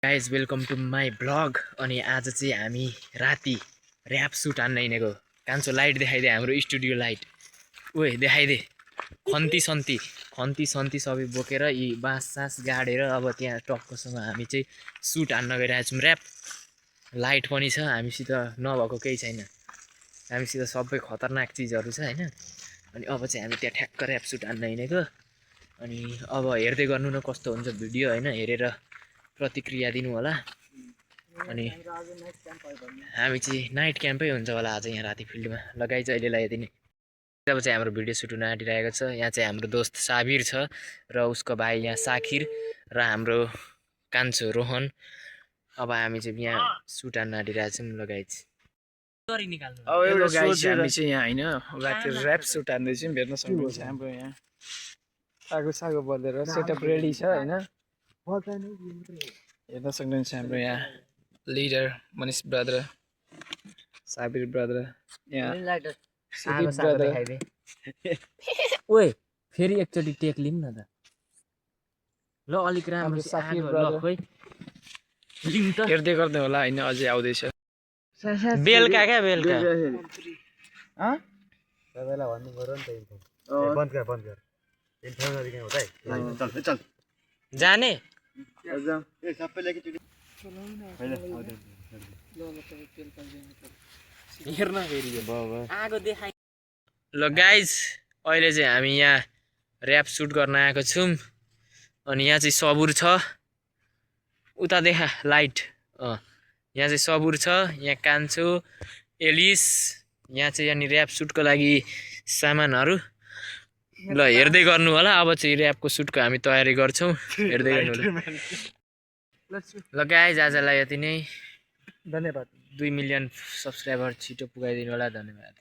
Guys welcome to my blog. अनि आज चाहिँ हामी राति ऱ्याप सुट हान्न हिँडेको। कान्छो लाइट देखाइदिए हाम्रो स्टुडियो लाइट। ओए देखाइदे। खन्ती सन्ती सबै बोकेर यी बाँस सास गाडेर अब त्यहाँ टक्कसँग हामी चाहिँ सुट हान्न गइरहेको छौँ ऱ्याप। लाइट पनि छ, हामीसित नभएको केही छैन। हामीसित सबै खतरनाक चिजहरू छ होइन। अनि अब चाहिँ हामी त्यहाँ ठ्याक्क ऱ्याप सुट हान्न हिँडेको। अनि अब हेर्दै गर्नु न कस्तो हुन्छ भिडियो होइन, हेरेर प्रतिक्रिया दिनु होला। अनि हामी चाहिँ नाइट क्याम्पै हुन्छ होला आज यहाँ राति फिल्डमा। लगाइ चाहिँ अहिलेलाई यति नै। अब चाहिँ हाम्रो भिडियो सुट हुन आँटिरहेको छ। यहाँ चाहिँ हाम्रो दोस्त साबिर छ र उसको भाइ यहाँ साकिर र हाम्रो कान्छो रोहन। अब हामी चाहिँ यहाँ सुट हान्न आँटिरहेको छौँ। लगाइ चाहिँ हामी चाहिँ यहाँ होइन राति ऱ्याप सुट हान्दैछौँ। हेर्न सक्नुहुन्छ हाम्रो यहाँ सागो सागो बलेर सेटअप रेडी छ होइन। हेर्न सक्नुहुन्छ हाम्रो यहाँ leader Manish brother, Sabir brother, यहाँ सुदीप ब्रदर। ओए फेरि एकचोटि टेक लिउँ न त ल, अलिक राम्रो साकिर ल ब्रदर खोइ लिउँ त। हेर्दै गर्दै होला होइन, अझै आउँदैछ बेलुका क्या बेलुका सबैलाई भन्नु पर्यो नि त। बन्द गर इन्फो नदिने हो त। चल जाने सबैले एकचोटि हेर्न फेरि आगो देखाइ। ल गाइज अहिले चाहिँ हामी यहाँ ऱ्याप सुट गर्न आएको छौँ। अनि यहाँ चाहिँ सबुर छ, उता देखा लाइट। यहाँ चाहिँ सबुर छ, यहाँ कान्छो एलिस। यहाँ चाहिँ अनि ऱ्याप सुटको लागि सामानहरू। ल हेर्दै गर्नु होला। अब चाहिँ ऱ्यापको सुटको हामी तयारी गर्छौँ, हेर्दै गर्नु होला। ल गाइज आजलाई यति नै। धन्यवाद। 2 मिलियन सब्सक्राइबर छिटो पुगाइदिनु होला। धन्यवाद।